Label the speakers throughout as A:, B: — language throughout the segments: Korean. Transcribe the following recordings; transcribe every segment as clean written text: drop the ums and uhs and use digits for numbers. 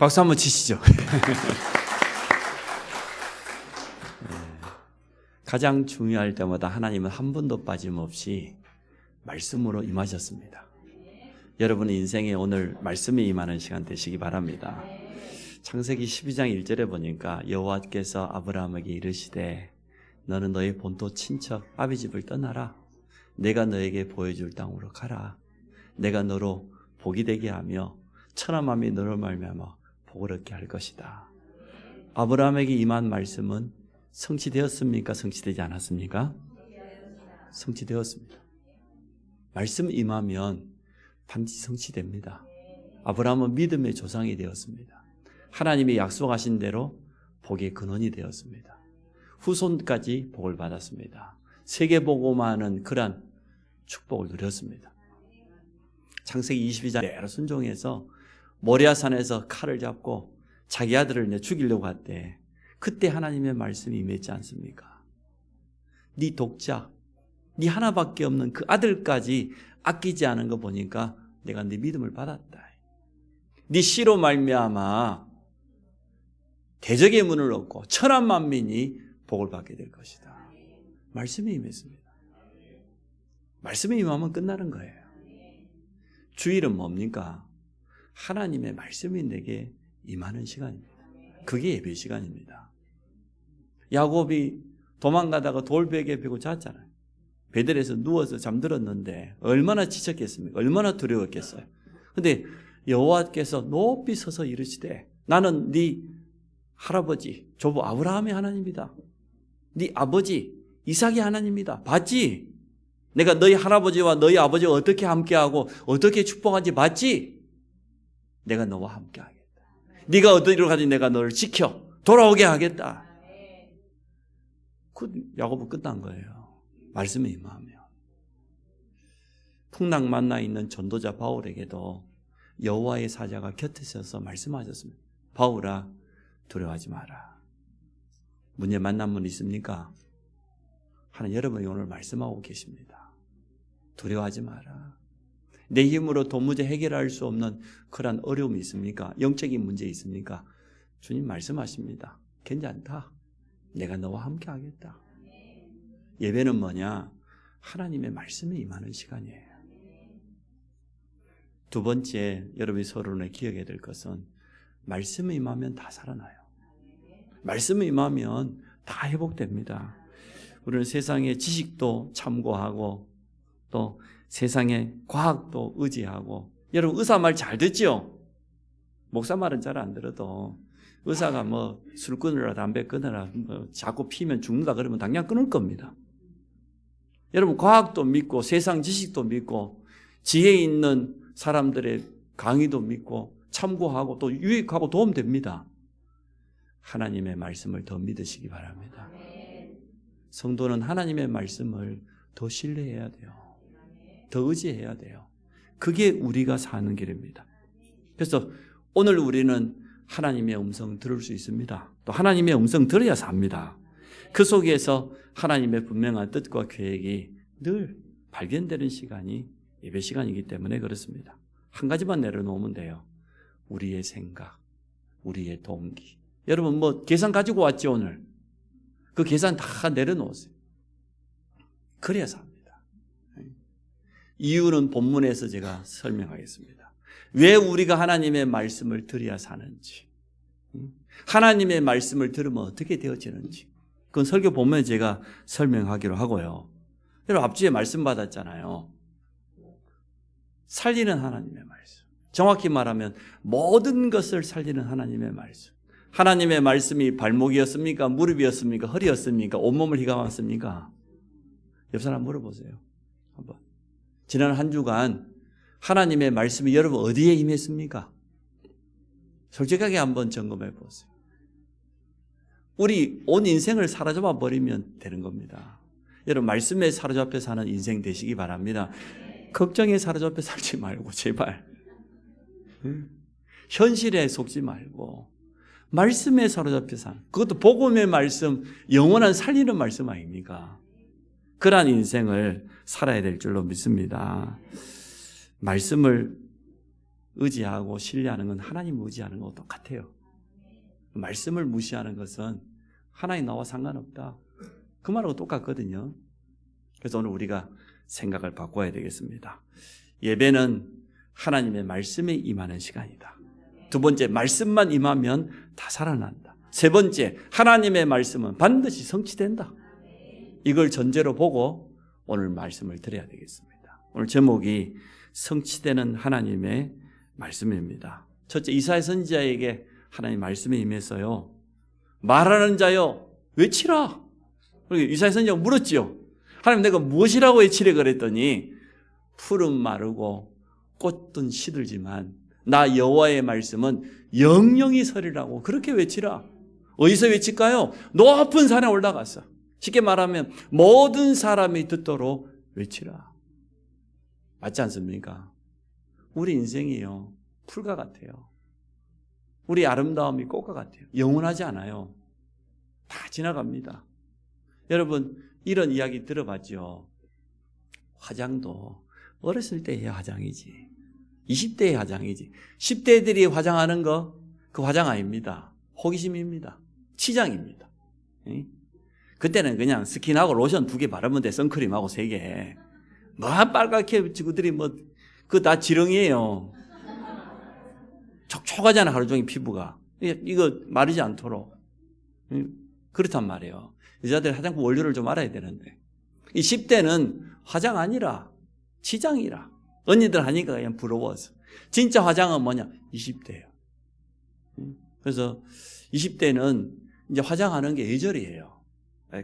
A: 박수 한번 치시죠. 가장 중요할 때마다 하나님은 한 번도 빠짐없이 말씀으로 임하셨습니다. 여러분의 인생에 오늘 말씀이 임하는 시간 되시기 바랍니다. 창세기 12장 1절에 보니까 여호와께서 아브라함에게 이르시되 너는 너의 본토 친척 아비 집을 떠나라. 내가 너에게 보여줄 땅으로 가라. 내가 너로 복이 되게 하며 천하만민이 너로 말미암아 복을 얻게 할 것이다. 아브라함에게 임한 말씀은 성취되었습니까? 성취되지 않았습니까? 성취되었습니다. 말씀 임하면 반드시 성취됩니다. 아브라함은 믿음의 조상이 되었습니다. 하나님이 약속하신 대로 복의 근원이 되었습니다. 후손까지 복을 받았습니다. 세계복음화하는 그러한 축복을 누렸습니다. 창세기 22장 대로 순종해서 모리아산에서 칼을 잡고 자기 아들을 죽이려고 할 때 그때 하나님의 말씀이 임했지 않습니까? 네 독자, 네 하나밖에 없는 그 아들까지 아끼지 않은 거 보니까 내가 네 믿음을 받았다. 네 씨로 말미암아 대적의 문을 얻고 천한 만민이 복을 받게 될 것이다. 말씀이 임했습니다. 말씀이 임하면 끝나는 거예요. 주일은 뭡니까? 하나님의 말씀이 내게 임하는 시간입니다. 그게 예배 시간입니다. 야곱이 도망가다가 돌베개 베고 잤잖아요. 베들에서 누워서 잠들었는데 얼마나 지쳤겠습니까? 얼마나 두려웠겠어요. 근데 여호와께서 높이 서서 이르시되 나는 네 할아버지 조부 아브라함의 하나님이다. 네 아버지 이삭의 하나님이다. 봤지? 내가 너희 할아버지와 너희 아버지와 어떻게 함께하고 어떻게 축복하는지 봤지? 내가 너와 함께하겠다. 네가 어디로 가든지 내가 너를 지켜 돌아오게 하겠다. 그 야곱은 끝난 거예요. 말씀에 임하면. 풍랑 만나 있는 전도자 바울에게도 여호와의 사자가 곁에 서서 말씀하셨습니다. 바울아 두려워하지 마라. 문제 만나면 있습니까? 하나님 여러분이 오늘 말씀하고 계십니다. 두려워하지 마라. 내 힘으로 도무지 해결할 수 없는 그런 어려움이 있습니까? 영적인 문제 있습니까? 주님 말씀하십니다. 괜찮다. 내가 너와 함께 하겠다. 예배는 뭐냐? 하나님의 말씀에 임하는 시간이에요. 두 번째 여러분이 서론에 기억해야 될 것은 말씀에 임하면 다 살아나요. 말씀에 임하면 다 회복됩니다. 우리는 세상의 지식도 참고하고 또 세상의 과학도 의지하고 여러분 의사 말 잘 듣죠? 목사 말은 잘 안 들어도 의사가 뭐 술 끊으라 담배 끊으라 뭐 자꾸 피면 죽는다 그러면 당장 끊을 겁니다. 여러분 과학도 믿고 세상 지식도 믿고 지혜 있는 사람들의 강의도 믿고 참고하고 또 유익하고 도움됩니다. 하나님의 말씀을 더 믿으시기 바랍니다. 성도는 하나님의 말씀을 더 신뢰해야 돼요. 더 의지해야 돼요. 그게 우리가 사는 길입니다. 그래서 오늘 우리는 하나님의 음성 들을 수 있습니다. 또 하나님의 음성 들어야 삽니다. 그 속에서 하나님의 분명한 뜻과 계획이 늘 발견되는 시간이 예배 시간이기 때문에 그렇습니다. 한 가지만 내려놓으면 돼요. 우리의 생각, 우리의 동기. 여러분 뭐 계산 가지고 왔죠 오늘? 그 계산 다 내려놓으세요. 그래야 삽니다. 이유는 본문에서 제가 설명하겠습니다. 왜 우리가 하나님의 말씀을 들어야 사는지, 하나님의 말씀을 들으면 어떻게 되어지는지, 그건 설교 본문에 제가 설명하기로 하고요. 여러분 앞주에 말씀 받았잖아요. 살리는 하나님의 말씀. 정확히 말하면 모든 것을 살리는 하나님의 말씀. 하나님의 말씀이 발목이었습니까? 무릎이었습니까? 허리였습니까? 온몸을 휘감았습니까? 옆 사람 물어보세요. 한번. 지난 한 주간 하나님의 말씀이 여러분 어디에 임했습니까? 솔직하게 한번 점검해 보세요. 우리 온 인생을 사로잡아 버리면 되는 겁니다. 여러분 말씀에 사로잡혀 사는 인생 되시기 바랍니다. 걱정에 사로잡혀 살지 말고 제발 현실에 속지 말고 말씀에 사로잡혀 사는, 그것도 복음의 말씀, 영원한 살리는 말씀 아닙니까? 그러한 인생을 살아야 될 줄로 믿습니다. 말씀을 의지하고 신뢰하는 건 하나님 의지하는 것과 똑같아요. 말씀을 무시하는 것은 하나님 나와 상관없다. 그 말하고 똑같거든요. 그래서 오늘 우리가 생각을 바꿔야 되겠습니다. 예배는 하나님의 말씀에 임하는 시간이다. 두 번째, 말씀만 임하면 다 살아난다. 세 번째, 하나님의 말씀은 반드시 성취된다. 이걸 전제로 보고 오늘 말씀을 드려야 되겠습니다. 오늘 제목이 성취되는 하나님의 말씀입니다. 첫째, 이사야 선지자에게 하나님 말씀에 임해서요, 말하는 자여 외치라. 이사야 선지자가 물었지요. 하나님, 내가 무엇이라고 외치래 그랬더니 풀은 마르고 꽃은 시들지만 나 여호와의 말씀은 영영이 서리라고 그렇게 외치라. 어디서 외칠까요? 높은 산에 올라가서. 쉽게 말하면 모든 사람이 듣도록 외치라. 맞지 않습니까? 우리 인생이요, 풀과 같아요. 우리 아름다움이 꽃과 같아요. 영원하지 않아요. 다 지나갑니다. 여러분, 이런 이야기 들어봤죠? 화장도 어렸을 때의 화장이지, 20대의 화장이지, 10대들이 화장하는 거, 그 화장 아닙니다. 호기심입니다. 치장입니다. 그때는 그냥 스킨하고 로션 2개 바르면 돼. 선크림하고 3개. 뭐 빨갛게 그들이 뭐 그거 다 지렁이에요. 촉촉하잖아, 하루 종일 피부가. 이거 마르지 않도록. 그렇단 말이에요. 여자들 화장품 원료를 좀 알아야 되는데, 이 10대는 화장 아니라 치장이라. 언니들 하니까 그냥 부러워서. 진짜 화장은 뭐냐? 20대예요. 그래서 20대는 이제 화장하는 게 예절이에요.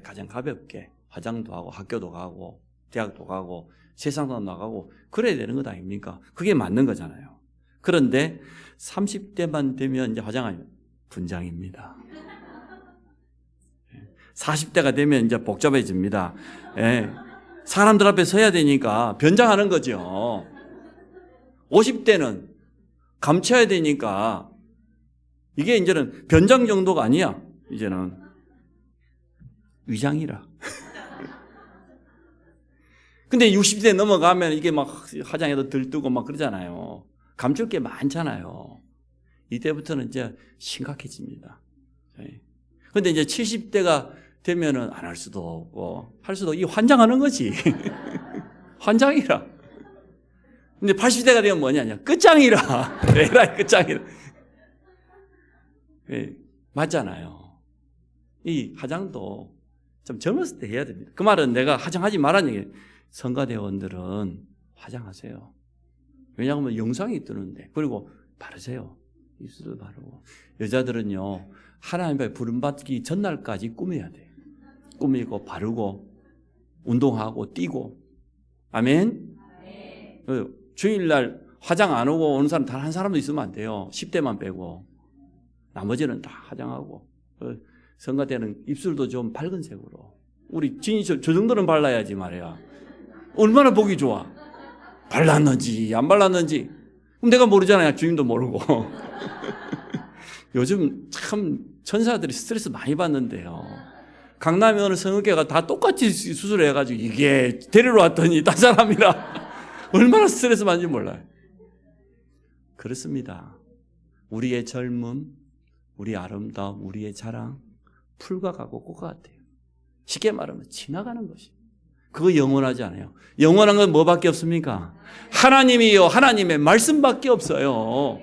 A: 가장 가볍게 화장도 하고 학교도 가고 대학도 가고 세상도 나가고 그래야 되는 것 아닙니까? 그게 맞는 거잖아요. 그런데 30대만 되면 이제 화장 아니면 분장입니다. 40대가 되면 이제 복잡해집니다. 사람들 앞에 서야 되니까 변장하는 거죠. 50대는 감춰야 되니까 이게 이제는 변장 정도가 아니야. 이제는 위장이라. 근데 60대 넘어가면 이게 막 화장에도 들뜨고 막 그러잖아요. 감출 게 많잖아요. 이때부터는 이제 심각해집니다. 근데 이제 70대가 되면은 안 할 수도 없고, 할 수도, 이 환장하는 거지. 환장이라. 근데 80대가 되면 뭐냐? 끝장이라. 에라이, 끝장이라. 맞잖아요. 이 화장도 좀 젊었을 때 해야 됩니다. 그 말은 내가 화장하지 말라는 얘기예요. 성가대원들은 화장하세요. 왜냐하면 영상이 뜨는데. 그리고 바르세요. 입술도 바르고. 여자들은요, 하나님 앞에 부름받기 전날까지 꾸며야 돼요. 꾸미고 바르고 운동하고 뛰고. 아멘. 주일날 화장 안 오고 오는 사람 단 한 사람도 있으면 안 돼요. 10대만 빼고. 나머지는 다 화장하고. 성가대는 입술도 좀 밝은 색으로. 우리 진이 저 정도는 발라야지 말이야. 얼마나 보기 좋아. 발랐는지 안 발랐는지. 그럼 내가 모르잖아요. 주님도 모르고. 요즘 참 천사들이 스트레스 많이 받는데요. 강남에 오는 성형외과가 다 똑같이 수술을 해가지고 이게 데리러 왔더니 딴 사람이라 얼마나 스트레스 받는지 몰라요. 그렇습니다. 우리의 젊음, 우리의 아름다움, 우리의 자랑, 풀과 같고 꽃과 같아요. 쉽게 말하면 지나가는 것입니다. 그거 영원하지 않아요. 영원한 건 뭐밖에 없습니까? 하나님이요, 하나님의 말씀밖에 없어요.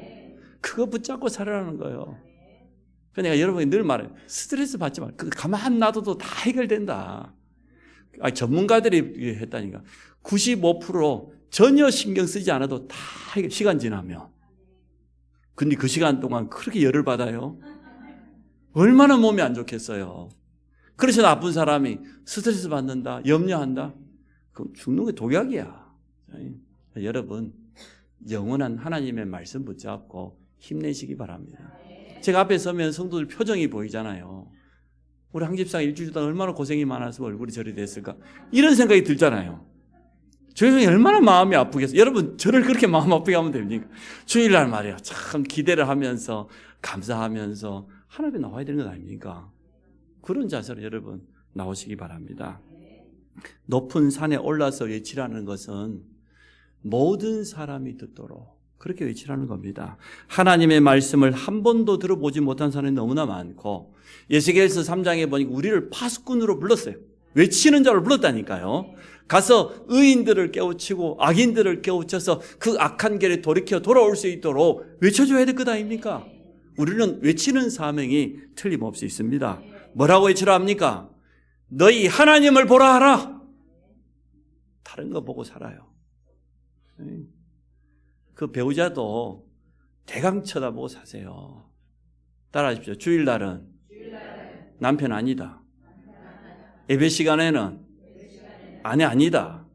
A: 그거 붙잡고 살아라는 거예요. 그러니까 여러분이 늘 말해요. 스트레스 받지 마. 가만 놔둬도 다 해결된다. 전문가들이 했다니까. 95% 전혀 신경 쓰지 않아도 다 해결, 시간 지나면. 근데 그 시간 동안 그렇게 열을 받아요. 얼마나 몸이 안 좋겠어요. 그래서 나쁜 사람이 스트레스 받는다, 염려한다. 그럼 죽는 게 독약이야. 여러분, 영원한 하나님의 말씀 붙잡고 힘내시기 바랍니다. 제가 앞에 서면 성도들 표정이 보이잖아요. 우리 항집사가 일주일 동안 얼마나 고생이 많아서 얼굴이 저리 됐을까? 이런 생각이 들잖아요. 저희 얼마나 마음이 아프겠어요. 여러분, 저를 그렇게 마음 아프게 하면 됩니까? 주일날 말이야. 참 기대를 하면서 감사하면서 하나님에 나와야 되는 것 아닙니까? 그런 자세로 여러분 나오시기 바랍니다. 높은 산에 올라서 외치라는 것은 모든 사람이 듣도록 그렇게 외치라는 겁니다. 하나님의 말씀을 한 번도 들어보지 못한 사람이 너무나 많고, 에스겔서 3장에 보니까 우리를 파수꾼으로 불렀어요. 외치는 자를 불렀다니까요. 가서 의인들을 깨우치고 악인들을 깨우쳐서 그 악한 길에 돌이켜 돌아올 수 있도록 외쳐줘야 될 것 아닙니까? 우리는 외치는 사명이 틀림없이 있습니다. 뭐라고 외치라 합니까? 너희 하나님을 보라 하라. 다른 거 보고 살아요. 그 배우자도 대강 쳐다보고 사세요. 따라하십시오. 주일날은 남편 아니다. 예배 시간에는 아내 아니다.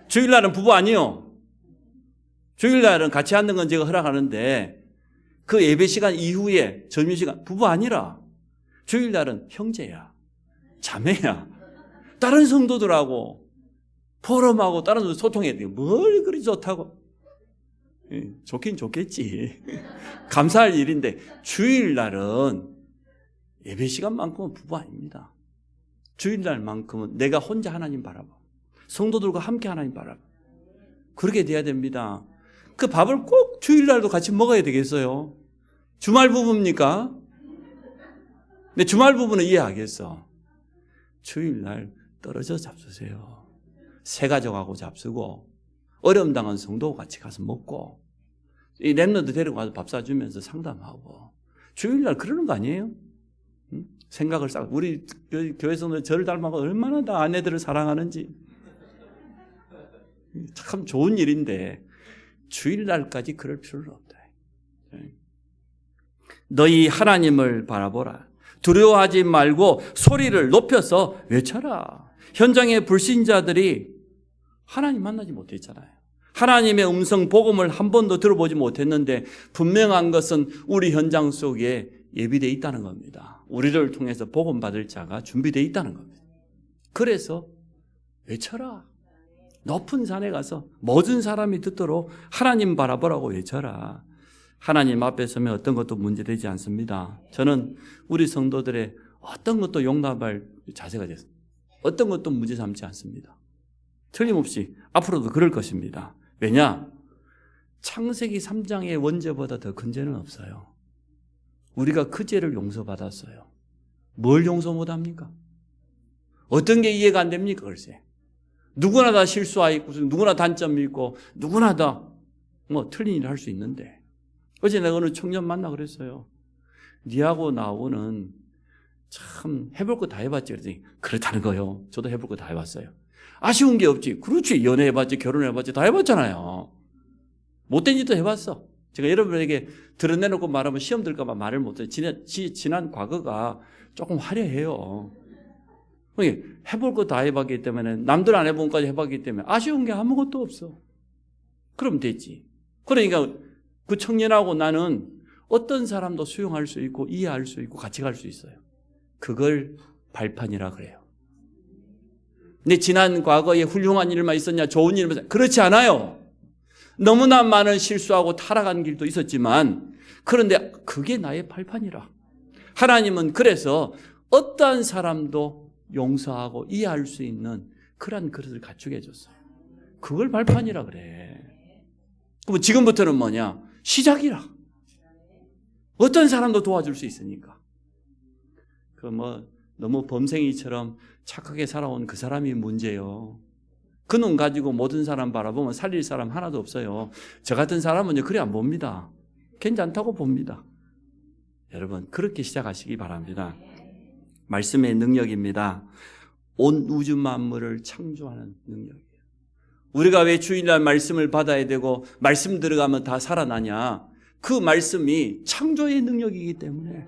A: 주일날은 부부 아니요. 주일날은 같이 앉는 건 제가 허락하는데 그 예배 시간 이후에 점심시간 부부 아니라 주일날은 형제야, 자매야. 다른 성도들하고 포럼하고 다른 성도 소통해야 돼요. 뭘 그리 좋다고. 좋긴 좋겠지. 감사할 일인데 주일날은 예배 시간만큼은 부부 아닙니다. 주일날만큼은 내가 혼자 하나님 바라봐. 성도들과 함께 하나님 바라봐. 그렇게 돼야 됩니다. 그 밥을 꼭 주일날도 같이 먹어야 되겠어요? 주말 부부입니까? 근데 주말 부부는 이해하겠어. 주일날 떨어져 잡수세요. 새 가족하고 잡수고 어려움 당한 성도하고 같이 가서 먹고 이 랩런트 데리고 가서 밥 사주면서 상담하고 주일날 그러는 거 아니에요? 응? 생각을 쌓고 우리 교회 성도들 저를 닮아서 얼마나 다 아내들을 사랑하는지 참 좋은 일인데 주일날까지 그럴 필요는 없다. 너희 하나님을 바라보라. 두려워하지 말고 소리를 높여서 외쳐라. 현장의 불신자들이 하나님 만나지 못했잖아요. 하나님의 음성 복음을 한 번도 들어보지 못했는데 분명한 것은 우리 현장 속에 예비되어 있다는 겁니다. 우리를 통해서 복음 받을 자가 준비되어 있다는 겁니다. 그래서 외쳐라. 높은 산에 가서 모든 사람이 듣도록 하나님 바라보라고 외쳐라. 하나님 앞에 서면 어떤 것도 문제되지 않습니다. 저는 우리 성도들의 어떤 것도 용납할 자세가 됐습니다. 어떤 것도 문제 삼지 않습니다. 틀림없이 앞으로도 그럴 것입니다. 왜냐? 창세기 3장의 원죄보다 더 큰 죄는 없어요. 우리가 그 죄를 용서받았어요. 뭘 용서 못합니까? 어떤 게 이해가 안 됩니까? 글쎄. 누구나 다 실수하고 누구나 단점이 있고 누구나 다 틀린 일을 할 수 있는데 어제 내가 어느 청년 만나 그랬어요. 니하고 나하고는 참 해볼 거 다 해봤지. 그랬더니 그렇다는 거요. 저도 해볼 거 다 해봤어요. 아쉬운 게 없지. 그렇지. 연애해봤지, 결혼해봤지, 다 해봤잖아요. 못된 짓도 해봤어. 제가 여러분에게 드러내놓고 말하면 시험 들까 봐 말을 못해요. 지난 과거가 조금 화려해요. 해볼 거 다 해봤기 때문에 남들 안 해본 것까지 해봤기 때문에 아쉬운 게 아무것도 없어. 그럼 됐지. 그러니까 그 청년하고 나는 어떤 사람도 수용할 수 있고 이해할 수 있고 같이 갈 수 있어요. 그걸 발판이라 그래요. 근데 지난 과거에 훌륭한 일만 있었냐, 좋은 일만 있었냐? 그렇지 않아요. 너무나 많은 실수하고 타락한 길도 있었지만 그런데 그게 나의 발판이라. 하나님은 그래서 어떠한 사람도 용서하고 이해할 수 있는 그런 그릇을 갖추게 해줬어요. 그걸 발판이라 그래. 그럼 지금부터는 뭐냐? 시작이라. 어떤 사람도 도와줄 수 있으니까. 너무 범생이처럼 착하게 살아온 그 사람이 문제예요. 그 눈 가지고 모든 사람 바라보면 살릴 사람 하나도 없어요. 저 같은 사람은 그래 안 봅니다. 괜찮다고 봅니다. 여러분 그렇게 시작하시기 바랍니다. 말씀의 능력입니다. 온 우주 만물을 창조하는 능력이에요. 우리가 왜 주일날 말씀을 받아야 되고 말씀 들어가면 다 살아나냐? 그 말씀이 창조의 능력이기 때문에.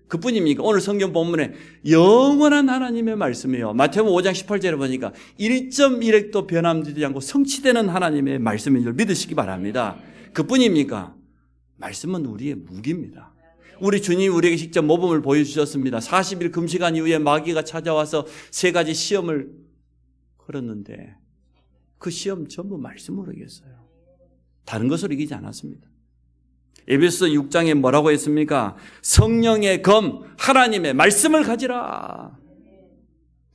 A: 그뿐입니까? 오늘 성경 본문에 영원한 하나님의 말씀이에요. 마태복음 5장 18절에 보니까 1.1획도 변함되지 않고 성취되는 하나님의 말씀인 줄 믿으시기 바랍니다. 그뿐입니까? 말씀은 우리의 무기입니다. 우리 주님이 우리에게 직접 모범을 보여주셨습니다. 40일 금식한 이후에 마귀가 찾아와서 3가지 시험을 걸었는데 그 시험 전부 말씀으로 이겼어요. 다른 것으로 이기지 않았습니다. 에베소 6장에 뭐라고 했습니까? 성령의 검, 하나님의 말씀을 가지라.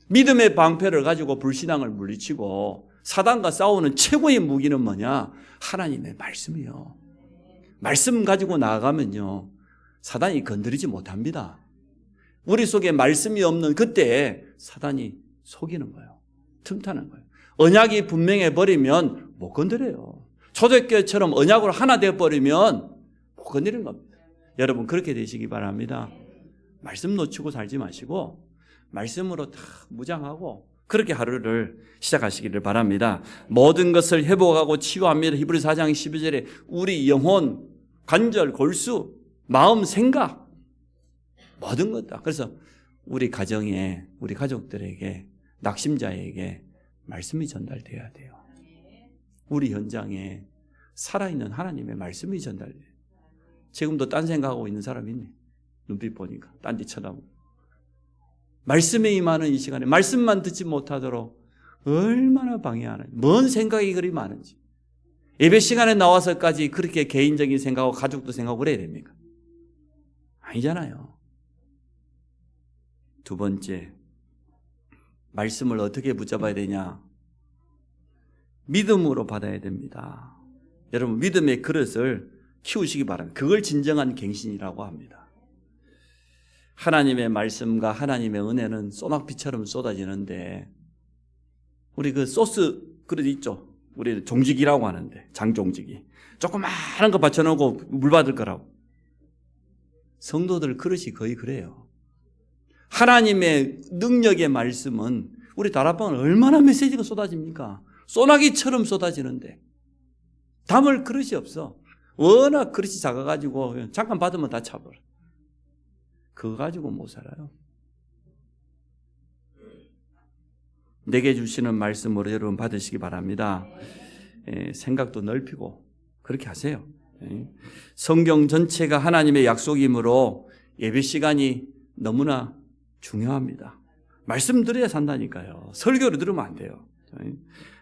A: 믿음의 방패를 가지고 불신앙을 물리치고 사단과 싸우는 최고의 무기는 뭐냐? 하나님의 말씀이요. 말씀 가지고 나아가면요, 사단이 건드리지 못합니다. 우리 속에 말씀이 없는 그때 사단이 속이는 거예요. 틈타는 거예요. 언약이 분명해 버리면 못 건드려요. 초대교회처럼 언약으로 하나 되어버리면 못 건드리는 겁니다. 여러분 그렇게 되시기 바랍니다. 말씀 놓치고 살지 마시고 말씀으로 다 무장하고 그렇게 하루를 시작하시기를 바랍니다. 모든 것을 회복하고 치유합니다. 히브리서 4장 12절에 우리 영혼, 관절, 골수, 마음, 생각 모든 것 다. 그래서 우리 가정에, 우리 가족들에게, 낙심자에게 말씀이 전달돼야 돼요. 우리 현장에 살아있는 하나님의 말씀이 전달돼요. 지금도 딴 생각하고 있는 사람 있네. 눈빛 보니까 딴 데 쳐다보고. 말씀에 임하는 이 시간에 말씀만 듣지 못하도록 얼마나 방해하는지, 뭔 생각이 그리 많은지. 예배 시간에 나와서까지 그렇게 개인적인 생각하고 가족도 생각하고 그래야 됩니까? 아니잖아요. 두 번째, 말씀을 어떻게 붙잡아야 되냐? 믿음으로 받아야 됩니다. 여러분 믿음의 그릇을 키우시기 바랍니다. 그걸 진정한 갱신이라고 합니다. 하나님의 말씀과 하나님의 은혜는 소낙비처럼 쏟아지는데 우리 그 소스 그릇 있죠? 우리 종지기라고 하는데 장종지기 조그마한 거 받쳐놓고 물 받을 거라고. 성도들 그릇이 거의 그래요. 하나님의 능력의 말씀은 우리 다락방은 얼마나 메시지가 쏟아집니까? 소나기처럼 쏟아지는데 담을 그릇이 없어. 워낙 그릇이 작아가지고 잠깐 받으면 다 차버려. 그거 가지고 못 살아요. 내게 주시는 말씀으로 여러분 받으시기 바랍니다. 생각도 넓히고 그렇게 하세요. 성경 전체가 하나님의 약속이므로 예배 시간이 너무나 중요합니다. 말씀 들어야 산다니까요. 설교를 들으면 안 돼요.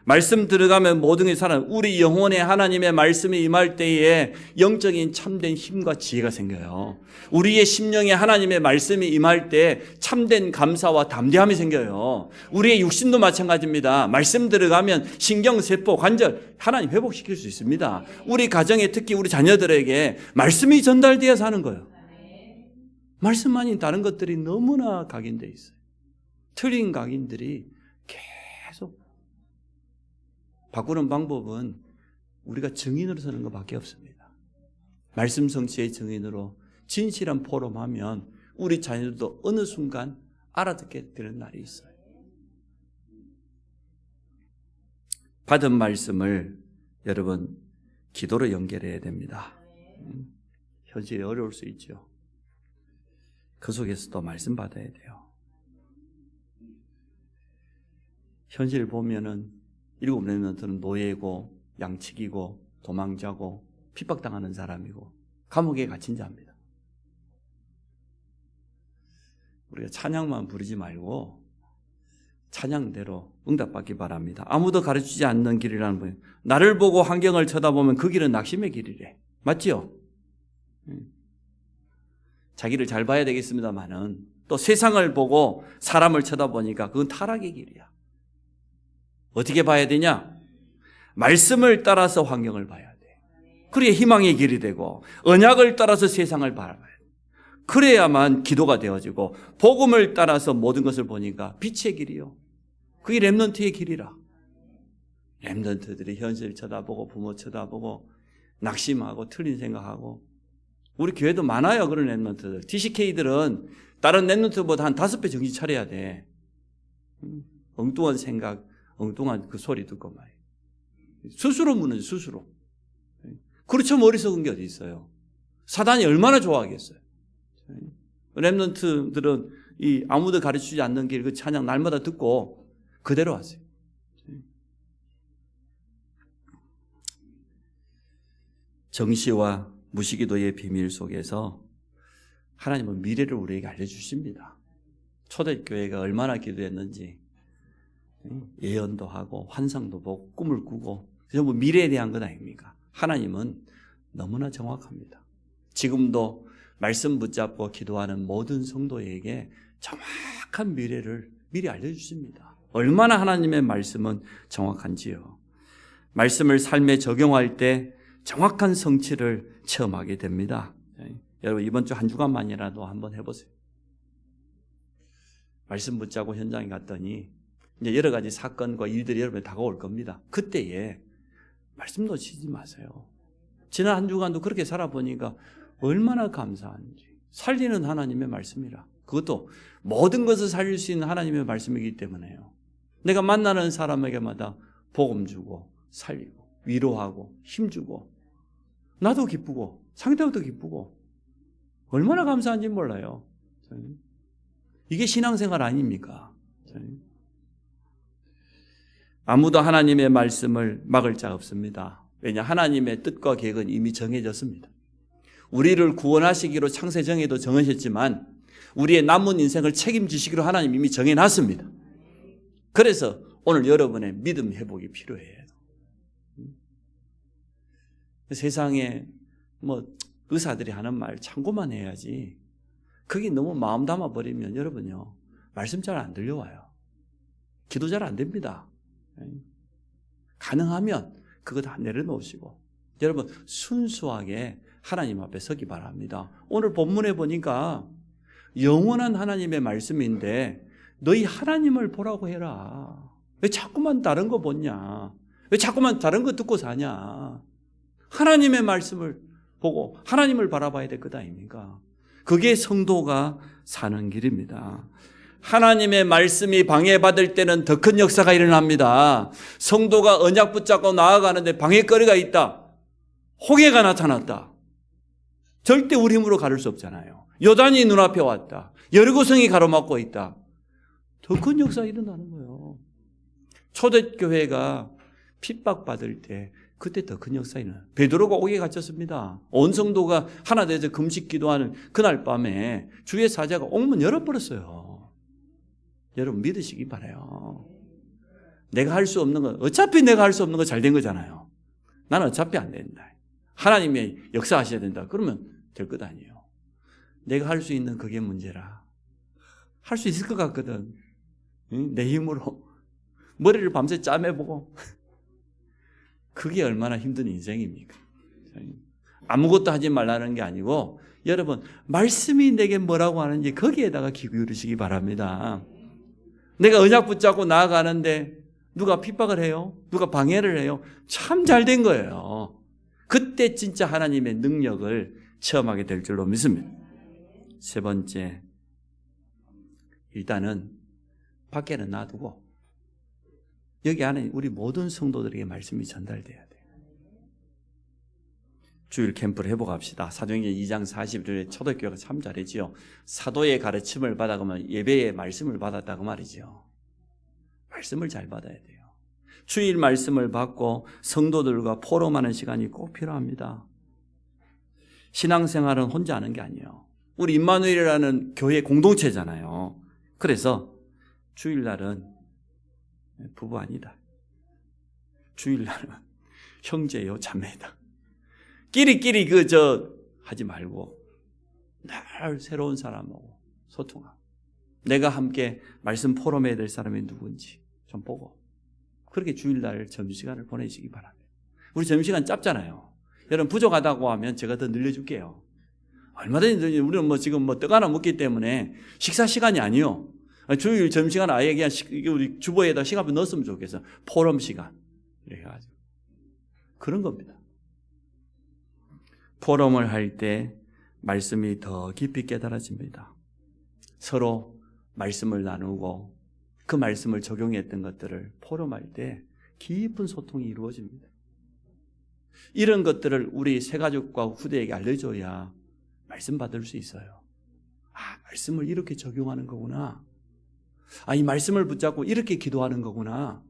A: 말씀 들어가면 모든 게 살아. 우리 영혼에 하나님의 말씀이 임할 때에 영적인 참된 힘과 지혜가 생겨요. 우리의 심령에 하나님의 말씀이 임할 때 참된 감사와 담대함이 생겨요. 우리의 육신도 마찬가지입니다. 말씀 들어가면 신경, 세포, 관절 하나님 회복시킬 수 있습니다. 우리 가정에 특히 우리 자녀들에게 말씀이 전달되어서 하는 거예요. 말씀 아닌 다른 것들이 너무나 각인되어 있어요. 틀린 각인들이 계속 바꾸는 방법은 우리가 증인으로 서는 것밖에 없습니다. 말씀 성취의 증인으로 진실한 포럼하면 우리 자녀들도 어느 순간 알아듣게 되는 날이 있어요. 받은 말씀을 여러분 기도로 연결해야 됩니다. 현실이 어려울 수 있죠. 그 속에서도 말씀 받아야 돼요. 현실 보면은 7 렘넌트는 노예고 양치기고 도망자고 핍박당하는 사람이고 감옥에 갇힌 자입니다. 우리가 찬양만 부르지 말고 찬양대로 응답받기 바랍니다. 아무도 가르치지 않는 길이라는 분. 나를 보고 환경을 쳐다보면 그 길은 낙심의 길이래. 맞지요? 자기를 잘 봐야 되겠습니다만은 또 세상을 보고 사람을 쳐다보니까 그건 타락의 길이야. 어떻게 봐야 되냐? 말씀을 따라서 환경을 봐야 돼. 그래야 희망의 길이 되고 언약을 따라서 세상을 바라봐야 돼. 그래야만 기도가 되어지고 복음을 따라서 모든 것을 보니까 빛의 길이요. 그게 렘넌트의 길이라. 렘넌트들이 현실을 쳐다보고 부모 쳐다보고 낙심하고 틀린 생각하고 우리 교회도 많아요. 그런 렘넌트들. TCK들은 다른 렘넌트보다 한 5배 정신 차려야 돼. 엉뚱한 생각 엉뚱한 그 소리 듣고 말이에요. 스스로 무너져 스스로. 그렇죠. 어리석은 게 어디 있어요. 사단이 얼마나 좋아하겠어요. 렘넌트들은 이 아무도 가르치지 않는 길 그 찬양 날마다 듣고 그대로 하세요. 정시와 무시기도의 비밀 속에서 하나님은 미래를 우리에게 알려주십니다. 초대교회가 얼마나 기도했는지 예언도 하고 환상도 보고 꿈을 꾸고 전부 미래에 대한 것 아닙니까? 하나님은 너무나 정확합니다. 지금도 말씀 붙잡고 기도하는 모든 성도에게 정확한 미래를 미리 알려주십니다. 얼마나 하나님의 말씀은 정확한지요. 말씀을 삶에 적용할 때 정확한 성취를 체험하게 됩니다. 여러분 이번 주 한 주간만이라도 한번 해보세요. 말씀 붙잡고 현장에 갔더니 이제 여러 가지 사건과 일들이 여러분에 다가올 겁니다. 그때에 말씀 놓치지 마세요. 지난 한 주간도 그렇게 살아보니까 얼마나 감사한지. 살리는 하나님의 말씀이라. 그것도 모든 것을 살릴 수 있는 하나님의 말씀이기 때문에요. 내가 만나는 사람에게마다 복음 주고 살리고 위로하고 힘주고 나도 기쁘고 상대방도 기쁘고 얼마나 감사한지 몰라요. 이게 신앙생활 아닙니까? 아무도 하나님의 말씀을 막을 자 없습니다. 왜냐? 하나님의 뜻과 계획은 이미 정해졌습니다. 우리를 구원하시기로 창세정에도 정하셨지만 우리의 남은 인생을 책임지시기로 하나님 이미 정해놨습니다. 그래서 오늘 여러분의 믿음 회복이 필요해요. 세상에 의사들이 하는 말 참고만 해야지. 그게 너무 마음 담아버리면 여러분요 말씀 잘 안 들려와요. 기도 잘 안 됩니다. 가능하면 그거 다 내려놓으시고 여러분 순수하게 하나님 앞에 서기 바랍니다. 오늘 본문에 보니까 영원한 하나님의 말씀인데 너희 하나님을 보라고 해라. 왜 자꾸만 다른 거 보냐? 왜 자꾸만 다른 거 듣고 사냐? 하나님의 말씀을 보고 하나님을 바라봐야 될 것 아닙니까? 그게 성도가 사는 길입니다. 하나님의 말씀이 방해받을 때는 더 큰 역사가 일어납니다. 성도가 언약 붙잡고 나아가는데 방해거리가 있다. 홍해가 나타났다. 절대 우리 힘으로 가를 수 없잖아요. 요단이 눈앞에 왔다. 여리고성이 가로막고 있다. 더 큰 역사가 일어나는 거예요. 초대교회가 핍박받을 때 그때 더 큰 역사가 일어나요. 베드로가 옥에 갇혔습니다. 온 성도가 하나 되어서 금식 기도하는 그날 밤에 주의 사자가 옥문 열어버렸어요. 여러분 믿으시기 바라요. 내가 할 수 없는 거 어차피 내가 할 수 없는 거 잘 된 거잖아요. 나는 어차피 안 된다. 하나님의 역사하셔야 된다. 그러면 될 것 아니에요. 내가 할 수 있는 그게 문제라. 할 수 있을 것 같거든. 내 힘으로 머리를 밤새 짜매보고 그게 얼마나 힘든 인생입니까? 아무것도 하지 말라는 게 아니고 여러분 말씀이 내게 뭐라고 하는지 거기에다가 귀 기울이시기 바랍니다. 내가 언약 붙잡고 나아가는데 누가 핍박을 해요? 누가 방해를 해요? 참 잘된 거예요. 그때 진짜 하나님의 능력을 체험하게 될 줄로 믿습니다. 세 번째, 일단은 밖에는 놔두고 여기 안에 우리 모든 성도들에게 말씀이 전달돼야 돼요. 주일 캠프를 해보갑시다. 사도행전 2장 40절에 초대교회가 참 잘했지요. 사도의 가르침을 받아가면 예배의 말씀을 받았다고 말이죠. 말씀을 잘 받아야 돼요. 주일 말씀을 받고 성도들과 포럼하는 시간이 꼭 필요합니다. 신앙생활은 혼자 하는 게 아니에요. 우리 임마누엘이라는 교회 공동체잖아요. 그래서 주일날은 부부 아니다. 주일날은 형제요 자매다. 끼리끼리 하지 말고 늘 새로운 사람하고 소통하고 내가 함께 말씀 포럼해야 될 사람이 누군지 좀 보고 그렇게 주일날 점심시간을 보내시기 바랍니다. 우리 점심시간 짧잖아요. 여러분 부족하다고 하면 제가 더 늘려줄게요. 얼마든지 우리는 지금 떡 하나 먹기 때문에 식사 시간이 아니요. 주일 점심시간 아예 그냥 우리 주보에다 시간을 넣었으면 좋겠어. 포럼 시간 이렇게 해가지고 그런 겁니다. 포럼을 할 때 말씀이 더 깊이 깨달아집니다. 서로 말씀을 나누고 그 말씀을 적용했던 것들을 포럼할 때 깊은 소통이 이루어집니다. 이런 것들을 우리 새가족과 후대에게 알려줘야 말씀 받을 수 있어요. 말씀을 이렇게 적용하는 거구나. 이 말씀을 붙잡고 이렇게 기도하는 거구나.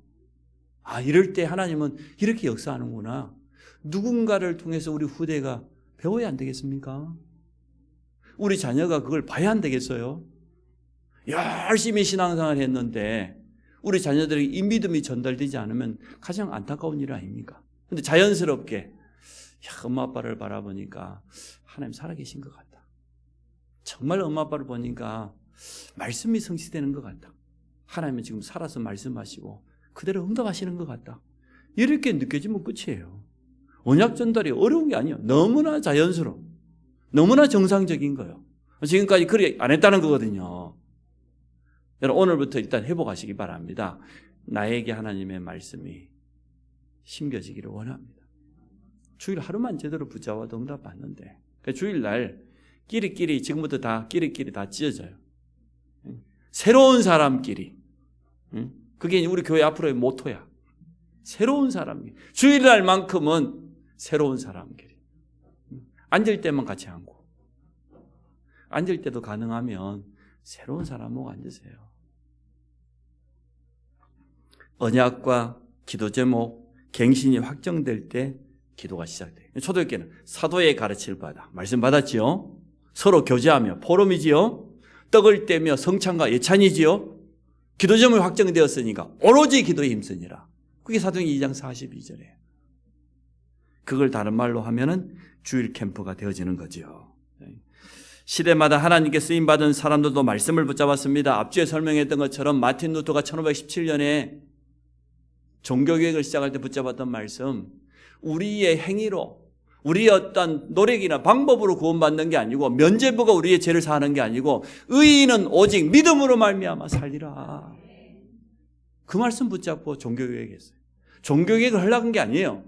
A: 이럴 때 하나님은 이렇게 역사하는구나. 누군가를 통해서 우리 후대가 배워야 안 되겠습니까? 우리 자녀가 그걸 봐야 안 되겠어요? 열심히 신앙생활 했는데 우리 자녀들에게 이 믿음이 전달되지 않으면 가장 안타까운 일 아닙니까? 근데 자연스럽게 엄마 아빠를 바라보니까 하나님 살아계신 것 같다. 정말 엄마 아빠를 보니까 말씀이 성취되는 것 같다. 하나님은 지금 살아서 말씀하시고 그대로 응답하시는 것 같다. 이렇게 느껴지면 끝이에요. 언약 전달이 어려운 게 아니에요. 너무나 자연스러워. 너무나 정상적인 거예요. 지금까지 그렇게 안 했다는 거거든요. 여러분 오늘부터 일단 회복하시기 바랍니다. 나에게 하나님의 말씀이 심겨지기를 원합니다. 주일 하루만 제대로 붙잡아도 응답 받는데 주일날 끼리끼리 지금부터 다 끼리끼리 다 찢어져요. 새로운 사람끼리. 그게 우리 교회 앞으로의 모토야. 새로운 사람끼리. 주일날만큼은 새로운 사람끼리. 앉을 때만 같이 앉고 앉을 때도 가능하면 새로운 사람하고 앉으세요. 언약과 기도 제목, 갱신이 확정될 때 기도가 시작돼요. 초대교회는 사도의 가르침을 받아. 말씀 받았지요? 서로 교제하며 포럼이지요? 떡을 떼며 성찬과 예찬이지요? 기도 제목이 확정되었으니까 오로지 기도에 힘쓰니라. 그게 사도행전 2장 42절이에요. 그걸 다른 말로 하면은 주일 캠프가 되어지는 거죠. 시대마다 하나님께 쓰임받은 사람들도 말씀을 붙잡았습니다. 앞주에 설명했던 것처럼 마틴 루터가 1517년에 종교개혁을 시작할 때 붙잡았던 말씀, 우리의 행위로 우리의 어떤 노력이나 방법으로 구원받는 게 아니고 면죄부가 우리의 죄를 사하는 게 아니고 의인은 오직 믿음으로 말미암아 살리라. 그 말씀 붙잡고 종교개혁했어요. 종교개혁을 하려고 한 게 아니에요.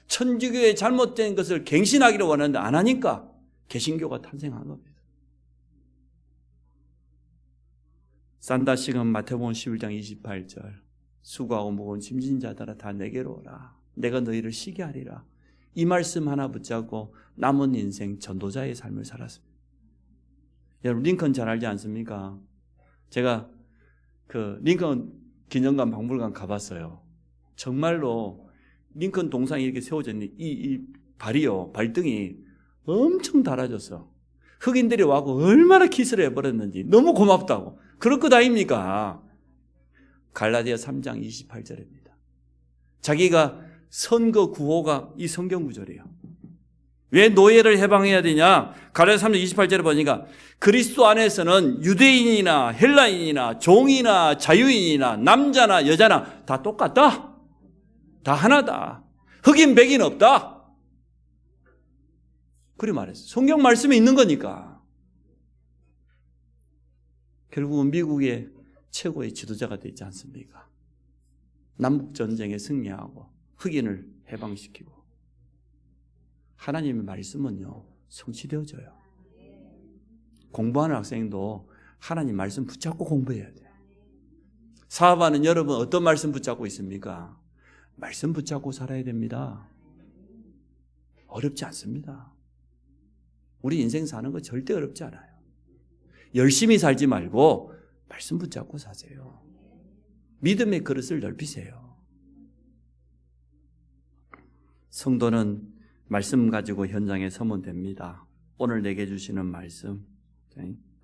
A: 천주교의 잘못된 것을 갱신하기를 원하는데 안 하니까 개신교가 탄생한 겁니다. 산다시금 마태복음 11장 28절 수고하고 무거운 짐진 자들아 다 내게로 오라. 내가 너희를 쉬게 하리라. 이 말씀 하나 붙잡고 남은 인생 전도자의 삶을 살았습니다. 여러분 링컨 잘 알지 않습니까? 제가 그 링컨 기념관 박물관 가봤어요. 정말로 링컨 동상이 이렇게 세워져 있는 이 발이요, 발등이 엄청 달아졌어. 흑인들이 와고 얼마나 키스를 해버렸는지 너무 고맙다고. 그럴 것 아닙니까? 갈라디아 3장 28절입니다. 자기가 선거 구호가 이 성경 구절이에요. 왜 노예를 해방해야 되냐? 갈라디아 3장 28절에 보니까 그리스도 안에서는 유대인이나 헬라인이나 종이나 자유인이나 남자나 여자나 다 똑같다. 다 하나다. 흑인 백인 없다. 그리 말했어요. 성경 말씀에 있는 거니까. 결국은 미국의 최고의 지도자가 되지 않습니까? 남북전쟁에 승리하고 흑인을 해방시키고. 하나님의 말씀은요 성취되어져요. 공부하는 학생도 하나님 말씀 붙잡고 공부해야 돼요. 사업하는 여러분 어떤 말씀 붙잡고 있습니까? 말씀 붙잡고 살아야 됩니다. 어렵지 않습니다. 우리 인생 사는 거 절대 어렵지 않아요. 열심히 살지 말고 말씀 붙잡고 사세요. 믿음의 그릇을 넓히세요. 성도는 말씀 가지고 현장에 서면 됩니다. 오늘 내게 주시는 말씀,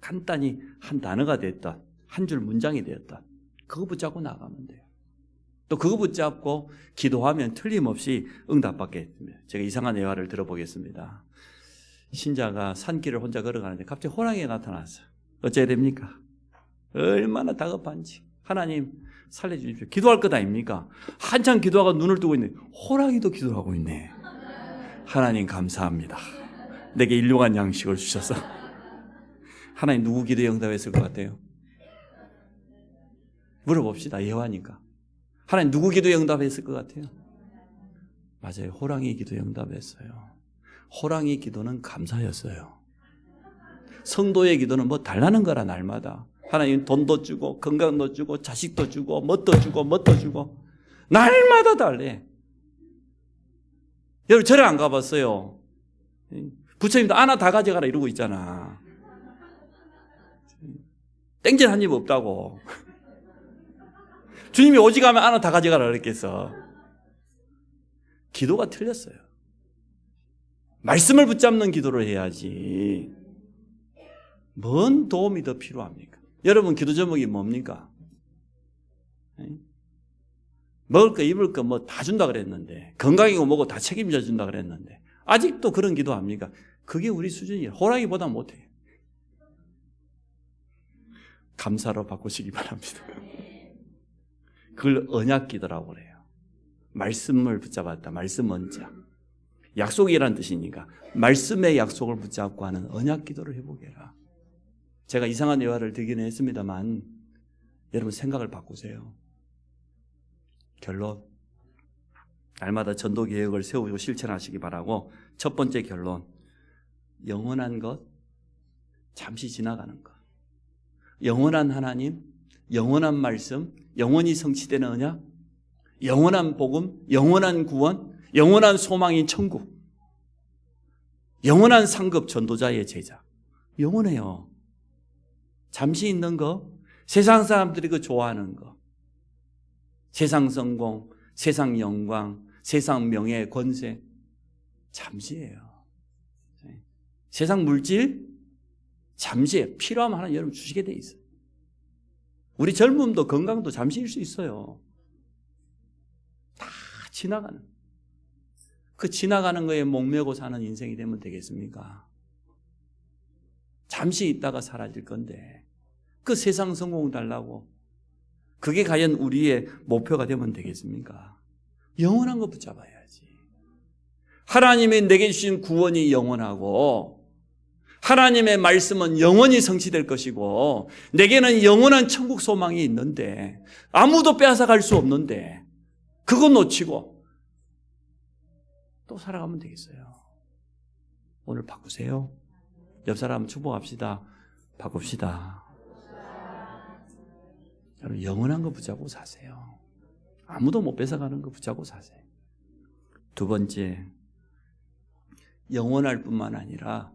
A: 간단히 한 단어가 됐던, 한 줄 문장이 되었던 그거 붙잡고 나가면 돼요. 또 그거 붙잡고 기도하면 틀림없이 응답받게 됩니다. 제가 이상한 예화를 들어보겠습니다. 신자가 산길을 혼자 걸어가는데 갑자기 호랑이가 나타났어요. 어째야 됩니까? 얼마나 다급한지. 하나님 살려주십시오. 기도할 것 아닙니까? 한참 기도하고 눈을 뜨고 있네. 호랑이도 기도하고 있네. 하나님 감사합니다. 내게 일용한 양식을 주셔서. 하나님 누구 기도에 응답했을 것 같아요? 물어봅시다. 예화니까. 하나님 누구 기도에 응답했을 것 같아요? 맞아요. 호랑이 기도에 응답했어요. 호랑이 기도는 감사였어요. 성도의 기도는 뭐 달라는 거라 날마다. 하나님 돈도 주고 건강도 주고 자식도 주고 뭣도 주고 뭣도 주고 날마다 달래. 여러분 절에 안 가봤어요? 부처님도 하나 다 가져가라 이러고 있잖아. 땡전 한 입 없다고. 주님이 오직 하면 하나 다 가져가라 그랬겠어. 기도가 틀렸어요. 말씀을 붙잡는 기도를 해야지. 뭔 도움이 더 필요합니까? 여러분 기도 제목이 뭡니까? 먹을 거 입을 거 뭐 다 준다 그랬는데, 건강이고 뭐고 다 책임져 준다 그랬는데 아직도 그런 기도 합니까? 그게 우리 수준이에요. 호랑이보다 못해요. 감사로 바꾸시기 바랍니다. 그걸 언약 기도라고 그래요. 말씀을 붙잡았다. 말씀 언자. 약속이라는 뜻이니까 말씀의 약속을 붙잡고 하는 언약 기도를 해보게 해라. 제가 이상한 예화를 드리긴 했습니다만 여러분 생각을 바꾸세요. 결론, 날마다 전도 계획을 세우고 실천하시기 바라고, 첫 번째 결론, 영원한 것, 잠시 지나가는 것. 영원한 하나님, 영원한 말씀, 영원히 성취되는 언약, 영원한 복음, 영원한 구원, 영원한 소망인 천국, 영원한 상급 전도자의 제자. 영원해요. 잠시 있는 거, 세상 사람들이 그 좋아하는 거, 세상 성공, 세상 영광, 세상 명예, 권세, 잠시예요. 세상 물질, 잠시에 필요하면 하나 여러분 주시게 돼 있어요. 우리 젊음도 건강도 잠시일 수 있어요. 다 지나가는. 그 지나가는 거에 목매고 사는 인생이 되면 되겠습니까? 잠시 있다가 사라질 건데 그 세상 성공 달라고 그게 과연 우리의 목표가 되면 되겠습니까? 영원한 거 붙잡아야지. 하나님이 내게 주신 구원이 영원하고 하나님의 말씀은 영원히 성취될 것이고 내게는 영원한 천국 소망이 있는데 아무도 빼앗아갈 수 없는데 그거 놓치고 또 살아가면 되겠어요. 오늘 바꾸세요. 옆 사람 축복합시다. 바꿉시다. 여러분 영원한 거 붙잡고 사세요. 아무도 못 뺏어가는 거 붙잡고 사세요. 두 번째, 영원할 뿐만 아니라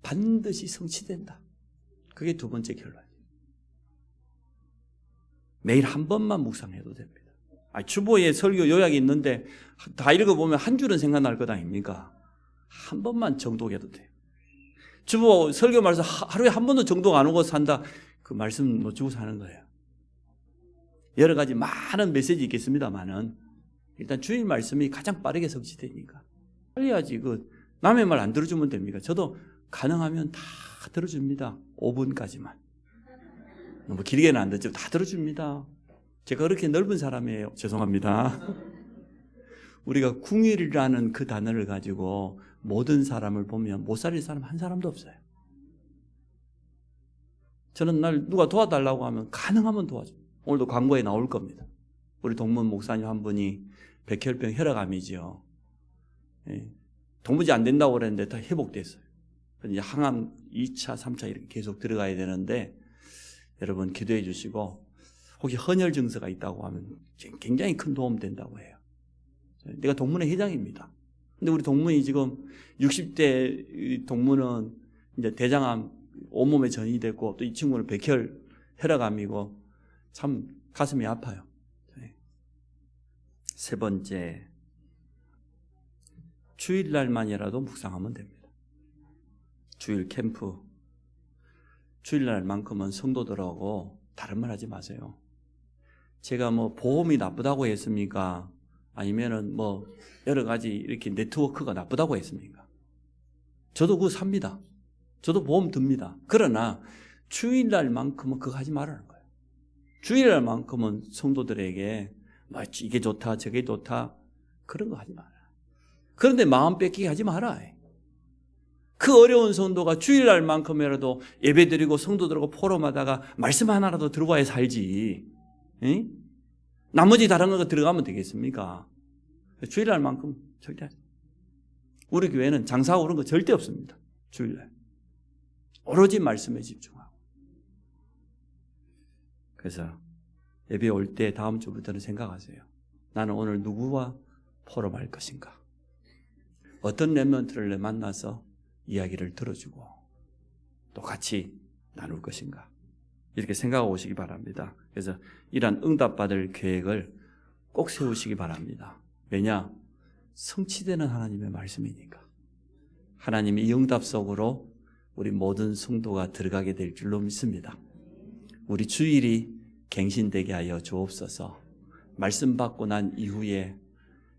A: 반드시 성취된다. 그게 두 번째 결론이에요. 매일 한 번만 묵상해도 됩니다. 주보에 설교 요약이 있는데 다 읽어보면 한 줄은 생각날 것 아닙니까? 한 번만 정독해도 돼요. 주보 설교 말씀 하루에 한 번도 정독 안 하고 산다. 그 말씀 놓치고 사는 거예요. 여러 가지 많은 메시지 있겠습니다만은 일단 주일 말씀이 가장 빠르게 성취되니까 빨리 하지. 그 남의 말 안 들어주면 됩니까? 저도 가능하면 다 들어줍니다. 5분까지만. 너무 길게는 안 듣죠. 다 들어줍니다. 제가 그렇게 넓은 사람이에요. 죄송합니다. 우리가 궁일이라는 그 단어를 가지고 모든 사람을 보면 못 살릴 사람 한 사람도 없어요. 저는 날 누가 도와달라고 하면 가능하면 도와줘요. 오늘도 광고에 나올 겁니다. 우리 동문 목사님 한 분이 백혈병 혈압암이지요. 도무지 안 된다고 그랬는데 다 회복됐어요. 이제 항암 2차, 3차 이렇게 계속 들어가야 되는데 여러분 기도해 주시고 혹시 헌혈 증서가 있다고 하면 굉장히 큰 도움 된다고 해요. 내가 동문회 회장입니다. 근데 우리 동문이 지금 60대 동문은 이제 대장암 온몸에 전이 됐고 또 이 친구는 혈압암이고 참 가슴이 아파요. 세 번째, 주일날만이라도 묵상하면 됩니다. 주일 캠프, 주일날만큼은 성도들하고 다른 말 하지 마세요. 제가 뭐 보험이 나쁘다고 했습니까? 아니면은 뭐 여러 가지 이렇게 네트워크가 나쁘다고 했습니까? 저도 그거 삽니다. 저도 보험 듭니다. 그러나 주일날만큼은 그거 하지 말라는 거예요. 주일날만큼은 성도들에게 이게 좋다 저게 좋다 그런 거 하지 마라. 그런데 마음 뺏기게 하지 마라. 그 어려운 성도가 주일날만큼이라도 예배드리고 성도들하고 포럼하다가 말씀 하나라도 들어와야 살지. 응? 나머지 다른 거 들어가면 되겠습니까? 주일날만큼 절대 하지. 우리 교회는 장사하고 그런 거 절대 없습니다. 주일날 오로지 말씀에 집중하고. 그래서 예배 올 때 다음 주부터는 생각하세요. 나는 오늘 누구와 포럼할 것인가? 어떤 렘넌트를 만나서 이야기를 들어주고 또 같이 나눌 것인가? 이렇게 생각하고 오시기 바랍니다. 그래서 이러한 응답받을 계획을 꼭 세우시기 바랍니다. 왜냐? 성취되는 하나님의 말씀이니까. 하나님이 이 응답 속으로 우리 모든 성도가 들어가게 될 줄로 믿습니다. 우리 주일이 갱신되게 하여 주옵소서. 말씀 받고 난 이후에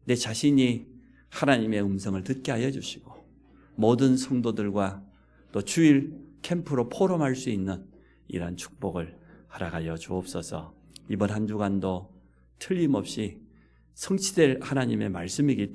A: 내 자신이 하나님의 음성을 듣게 하여 주시고 모든 성도들과 또 주일 캠프로 포럼할 수 있는 이러한 축복을 허락하여 주옵소서. 이번 한 주간도 틀림없이 성취될 하나님의 말씀이기 때문에